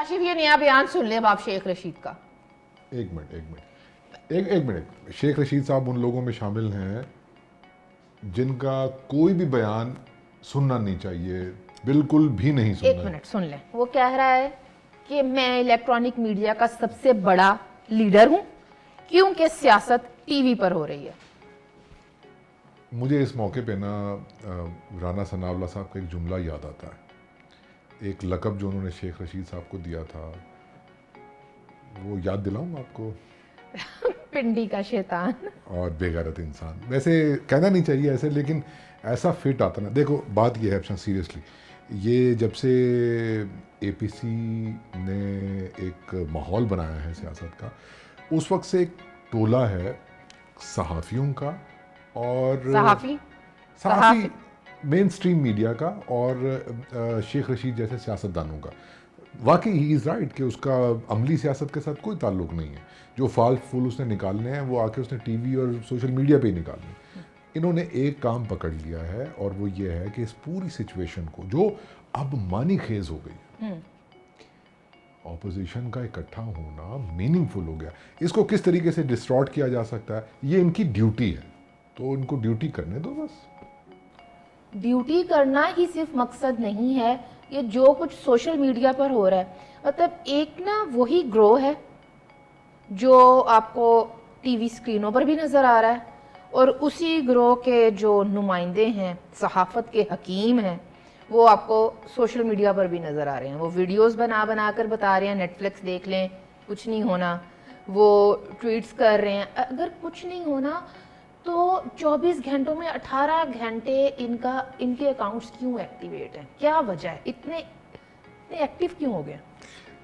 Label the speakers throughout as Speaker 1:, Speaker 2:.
Speaker 1: کاشف یہ نیا بیان سن لیں اب آپ شیخ رشید کا.
Speaker 2: ایک منٹ. شیخ رشید صاحب ان لوگوں میں شامل ہیں جن کا کوئی بھی بیان سننا نہیں چاہیے, بالکل بھی نہیں سننا.
Speaker 1: ایک منٹ سن لیں. وہ کہہ رہا ہے کہ میں الیکٹرانک میڈیا کا سب سے بڑا لیڈر ہوں کیونکہ سیاست ٹی وی پر ہو رہی ہے.
Speaker 2: مجھے اس موقع پہ نا رانا ثناء اللہ صاحب کا ایک جملہ یاد آتا ہے. ایک لقب جو انہوں نے شیخ رشید صاحب کو دیا تھا, وہ یاد دلاؤں آپ کو؟
Speaker 1: پنڈی کا شیطان
Speaker 2: اور بے غیرت انسان. ویسے کہنا نہیں چاہیے ایسے, لیکن ایسا فٹ آتا نا. دیکھو بات یہ ہے سیریسلی, یہ جب سے اے پی سی نے ایک ماحول بنایا ہے سیاست کا, اس وقت سے ایک ٹولہ ہے صحافیوں کا اور صحافی مین سٹریم میڈیا کا اور شیخ رشید جیسے سیاستدانوں کا. واقعی ہی از رائٹ کہ اس کا عملی سیاست کے ساتھ کوئی تعلق نہیں ہے. جو فال فول اس نے نکالنے ہیں وہ آ کے اس نے ٹی وی اور سوشل میڈیا پہ ہی نکالنے ہیں. انہوں نے ایک کام پکڑ لیا ہے اور وہ یہ ہے کہ اس پوری سچویشن کو جو اب معنی خیز ہو گئی, اپوزیشن کا اکٹھا ہونا میننگ فل ہو گیا, اس کو کس طریقے سے ڈسٹارٹ کیا جا سکتا ہے, یہ ان کی ڈیوٹی ہے. تو ان کو ڈیوٹی کرنے دو بس.
Speaker 1: ڈیوٹی کرنا ہی صرف مقصد نہیں ہے. یہ جو کچھ سوشل میڈیا پر ہو رہا ہے, مطلب ایک نا وہی گروہ ہے جو آپ کو ٹی وی سکرینوں پر بھی نظر آ رہا ہے, اور اسی گروہ کے جو نمائندے ہیں, صحافت کے حکیم ہیں, وہ آپ کو سوشل میڈیا پر بھی نظر آ رہے ہیں. وہ ویڈیوز بنا کر بتا رہے ہیں نیٹ فلکس دیکھ لیں, کچھ نہیں ہونا. وہ ٹویٹس کر رہے ہیں, اگر کچھ نہیں ہونا تو 24 گھنٹوں میں 18 گھنٹے ان کے اکاؤنٹس کیوں ایکٹیویٹ ہیں؟ کیا وجہ ہے اتنے ایکٹیو کیوں ہو گئے؟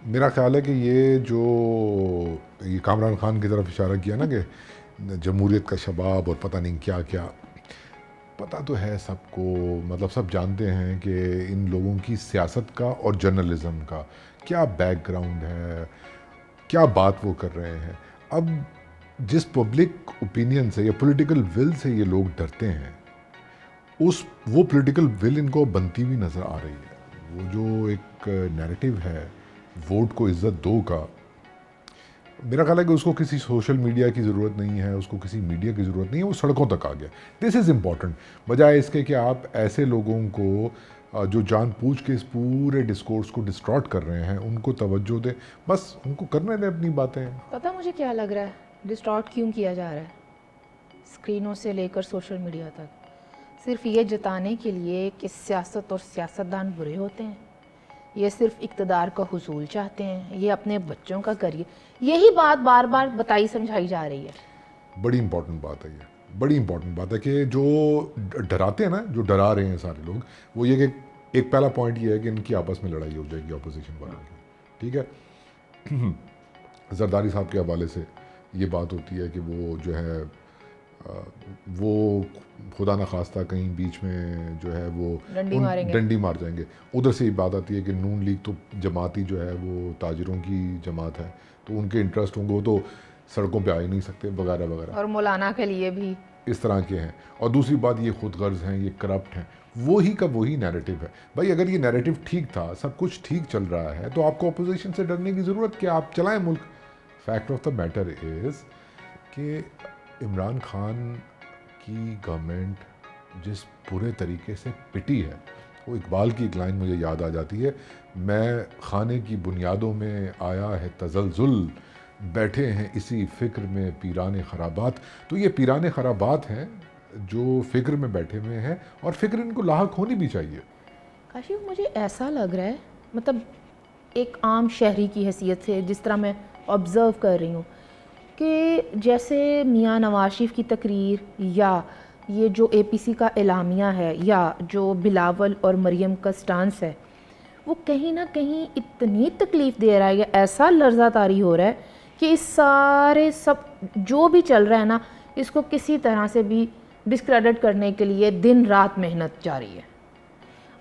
Speaker 2: میرا خیال ہے کہ یہ جو یہ کامران خان کی طرف اشارہ کیا نا کہ جمہوریت کا شباب اور پتہ نہیں کیا کیا, پتہ تو ہے سب کو, مطلب سب جانتے ہیں کہ ان لوگوں کی سیاست کا اور جرنلزم کا کیا بیک گراؤنڈ ہے, کیا بات وہ کر رہے ہیں. اب جس پبلک اوپینین سے یا پولیٹیکل ول سے یہ لوگ ڈرتے ہیں, وہ پولیٹیکل ول ان کو بنتی ہوئی نظر آ رہی ہے. وہ جو ایک نیریٹو ہے ووٹ کو عزت دو کا, میرا خیال ہے کہ اس کو کسی سوشل میڈیا کی ضرورت نہیں ہے, اس کو کسی میڈیا کی ضرورت نہیں ہے. وہ سڑکوں تک آ گیا. دس از امپورٹنٹ, بجائے اس کے کہ آپ ایسے لوگوں کو جو جان پوچھ کے اس پورے ڈسکورس کو ڈسٹارٹ کر رہے ہیں ان کو توجہ دیں, بس ان کو کرنے دیں اپنی باتیں.
Speaker 1: پتہ مجھے کیا لگ رہا ہے ڈسٹارٹ کیوں کیا جا رہا ہے اسکرینوں سے لے کر سوشل میڈیا تک؟ صرف یہ جتانے کے لیے کہ سیاست اور سیاستدان برے ہوتے ہیں, یہ صرف اقتدار کا حصول چاہتے ہیں, یہ اپنے بچوں کا کریے, یہی بات بار بار بتائی سمجھائی جا رہی ہے.
Speaker 2: بڑی امپورٹنٹ بات ہے یہ, بڑی امپورٹنٹ بات ہے کہ جو ڈراتے ہیں نا, جو ڈرا رہے ہیں سارے لوگ, وہ یہ کہ ایک پہلا پوائنٹ یہ ہے کہ ان کی آپس میں لڑائی ہو جائے گی اپوزیشن والوں کی. ٹھیک ہے, زرداری صاحب کے حوالے سے یہ بات ہوتی ہے کہ وہ جو ہے وہ خدا نخواستہ کہیں بیچ میں جو ہے وہ ڈنڈی مار جائیں گے. ادھر سے یہ بات آتی ہے کہ نون لیگ تو جماعتی جو ہے وہ تاجروں کی جماعت ہے, تو ان کے انٹرسٹ ہوں گے, وہ تو سڑکوں پہ آ ہی نہیں سکتے وغیرہ وغیرہ,
Speaker 1: اور مولانا کے لیے بھی
Speaker 2: اس طرح کے ہیں. اور دوسری بات یہ خود غرض ہیں, یہ کرپٹ ہیں. وہی کا وہی نیریٹو ہے. بھائی اگر یہ نیریٹو ٹھیک تھا, سب کچھ ٹھیک چل رہا ہے, تو آپ کو اپوزیشن سے ڈرنے کی ضرورت کیا؟ آپ چلائیں ملک. Fact of the matter is کہ عمران خان کی گورنمنٹ جس پورے طریقے سے پٹی ہے, وہ اقبال کی ایک لائن مجھے یاد آ جاتی ہے, میں خانے کی بنیادوں میں آیا ہے تزلزل, بیٹھے ہیں اسی فکر میں پیران خرابات. تو یہ پیران خرابات ہیں جو فکر میں بیٹھے ہوئے ہیں, اور فکر ان کو لاحق ہونی بھی چاہیے.
Speaker 1: کاشف مجھے ایسا لگ رہا ہے, مطلب ایک عام شہری کی حیثیت سے جس طرح میں آبزرو کر رہی ہوں, کہ جیسے میاں نواز شریف کی تقریر یا یہ جو اے پی سی کا اعلامیہ ہے یا جو بلاول اور مریم کا سٹانس ہے, وہ کہیں نہ کہیں اتنی تکلیف دے رہا ہے یا ایسا لرزہ طاری ہو رہا ہے کہ اس سارے سب جو بھی چل رہا ہے نا, اس کو کسی طرح سے بھی ڈسکریڈٹ کرنے کے لیے دن رات محنت جاری ہے.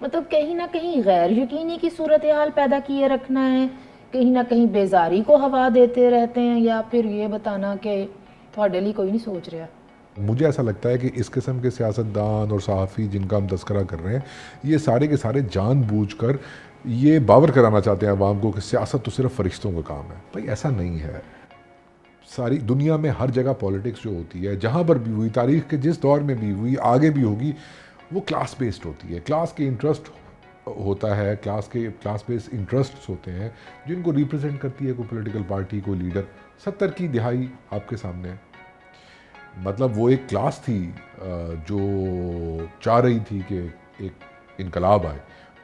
Speaker 1: مطلب کہیں نہ کہیں غیر یقینی کی صورتحال پیدا کیے رکھنا ہے, کہیں نہ کہیں بیزاری کو ہوا دیتے رہتے ہیں, یا پھر یہ بتانا کہ تھوڑے لیے کوئی نہیں سوچ رہا.
Speaker 2: مجھے ایسا لگتا ہے کہ اس قسم کے سیاستدان اور صحافی جن کا ہم تذکرہ کر رہے ہیں, یہ سارے کے سارے جان بوجھ کر یہ باور کرانا چاہتے ہیں عوام کو کہ سیاست تو صرف فرشتوں کا کام ہے. بھائی ایسا نہیں ہے. ساری دنیا میں ہر جگہ پالیٹکس جو ہوتی ہے, جہاں پر بھی ہوئی, تاریخ کے جس دور میں بھی ہوئی, آگے بھی ہوگی, وہ کلاس بیسڈ ہوتی ہے. کلاس کے انٹرسٹ ہوتا ہے, کلاس بیس انٹرسٹس ہوتے ہیں جن کو ریپرزینٹ کرتی ہے کوئی پولیٹیکل پارٹی, کوئی لیڈر. 70 کی دہائی آپ کے سامنے ہے. مطلب وہ ایک کلاس تھی جو چاہ رہی تھی کہ ایک انقلاب آئے.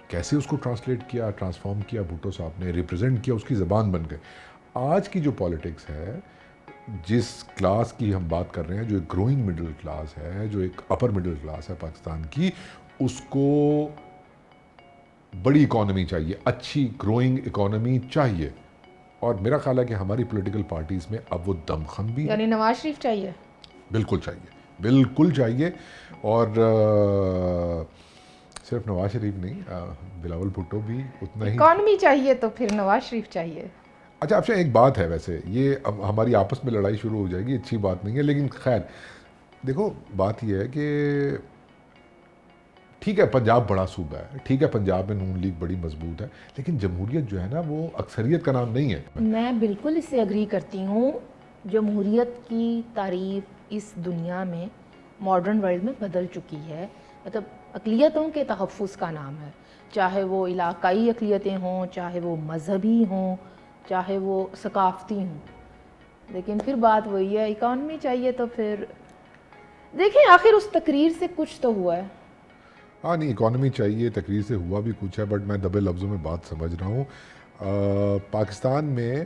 Speaker 2: کیسے اس کو ٹرانسلیٹ کیا, ٹرانسفارم کیا بھٹو صاحب نے, ریپرزینٹ کیا, اس کی زبان بن گئے. آج کی جو پالیٹکس ہے, جس کلاس کی ہم بات کر رہے ہیں, جو ایک گروئنگ مڈل کلاس ہے, جو ایک اپر مڈل کلاس ہے پاکستان کی, اس کو بڑی اکانومی چاہیے, اچھی گروئنگ اکانومی چاہیے. اور میرا خیال ہے کہ ہماری پولیٹیکل پارٹیز میں اب وہ دمخم بھی ہے.
Speaker 1: یعنی نواز شریف چاہیے.
Speaker 2: بالکل چاہیے, بالکل چاہیے. اور صرف نواز شریف نہیں, بلاول بھٹو بھی اتنا ہی.
Speaker 1: اکانومی چاہیے تو پھر نواز شریف چاہیے.
Speaker 2: اچھا آپ سے ایک بات ہے, ویسے یہ اب ہماری آپس میں لڑائی شروع ہو جائے گی, اچھی بات نہیں ہے, لیکن خیر دیکھو بات یہ ہے کہ ٹھیک ہے پنجاب بڑا صوبہ ہے, ٹھیک ہے پنجاب میں نون لیگ بڑی مضبوط ہے, لیکن جمہوریت جو ہے نا وہ اکثریت کا نام نہیں ہے.
Speaker 1: میں بالکل اس سے اگری کرتی ہوں. جمہوریت کی تعریف اس دنیا میں ماڈرن ورلڈ میں بدل چکی ہے. مطلب اقلیتوں کے تحفظ کا نام ہے, چاہے وہ علاقائی اقلیتیں ہوں, چاہے وہ مذہبی ہوں, چاہے وہ ثقافتی ہوں. لیکن پھر بات وہی ہے, اکانومی چاہیے تو پھر دیکھیں آخر اس تقریر سے کچھ تو ہوا ہے.
Speaker 2: ہاں نہیں, اکانومی چاہیے, تقریر سے ہوا بھی کچھ ہے, بٹ میں دبے لفظوں میں بات سمجھ رہا ہوں. پاکستان میں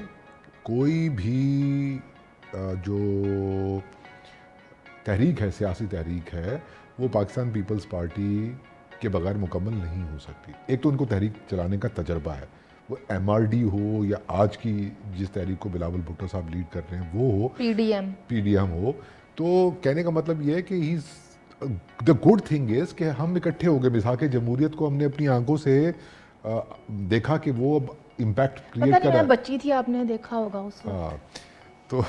Speaker 2: کوئی بھی جو تحریک ہے, سیاسی تحریک ہے, وہ پاکستان پیپلز پارٹی کے بغیر مکمل نہیں ہو سکتی. ایک تو ان کو تحریک چلانے کا تجربہ ہے, وہ ایم آر ڈی ہو یا آج کی جس تحریک کو بلاول بھٹو صاحب لیڈ کر رہے ہیں وہ ہو,
Speaker 1: پی ڈی ایم
Speaker 2: ہو. تو کہنے کا مطلب یہ ہے کہ دا گڈ تھنگ از کہ ہم اکٹھے ہو گئے. مساق جمہوریت کو ہم نے اپنی آنکھوں سے دیکھا کہ وہ اب امپیکٹ کریٹ کر رہا ہے.
Speaker 1: بچی تھی, آپ نے دیکھا ہوگا اس وقت.
Speaker 2: ہاں تو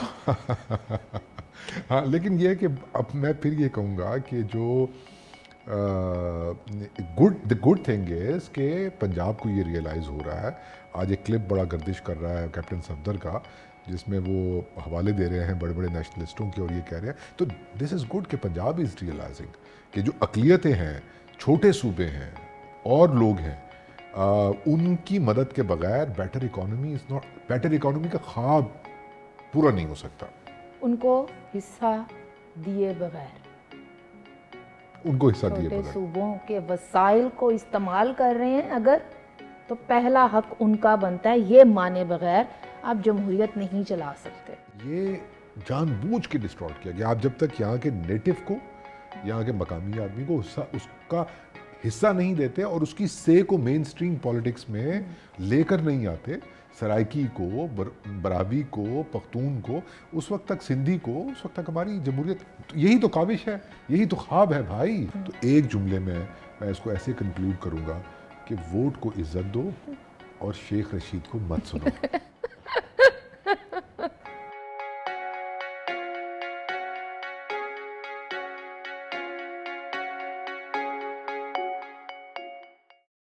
Speaker 2: ہاں, لیکن یہ ہے کہ اب میں پھر یہ کہوں گا کہ جو دا گڈ تھنگ از کہ پنجاب کو یہ ریئلائز ہو رہا ہے. آج ایک کلپ بڑا گردش کر رہا ہے کیپٹن صفدر کا, جس میں وہ حوالے دے رہے ہیں بڑے بڑے نیشنلسٹوں کے, اور یہ کہہ رہے ہیں. تو دس از گڈ کہ پنجاب از ریئلائزنگ کہ جو اقلیتیں ہیں, چھوٹے صوبے ہیں اور لوگ ہیں, ان کی مدد کے بغیر بیٹر اکانومی کا خواب پورا نہیں ہو سکتا.
Speaker 1: ان کو حصہ دیے بغیر, چھوٹے صوبوں کے وسائل کو استعمال کر رہے ہیں اگر, تو پہلا حق ان کا بنتا ہے, یہ مانے بغیر آپ جمہوریت نہیں چلا سکتے.
Speaker 2: یہ جان بوجھ کے ڈسٹارٹ کیا گیا. آپ جب تک یہاں کے نیٹو کو, یہاں کے مقامی آدمی کو اس کا حصہ نہیں دیتے اور اس کی سے کو مین سٹریم پالیٹکس میں لے کر نہیں آتے, سرائکی کو, براوی کو, پختون کو, اس وقت تک سندھی کو, اس وقت تک ہماری جمہوریت, یہی تو کاوش ہے, یہی تو خواب ہے بھائی. تو ایک جملے میں اس کو ایسے کنکلوڈ کروں گا کہ ووٹ کو عزت دو اور شیخ رشید کو مت سنو.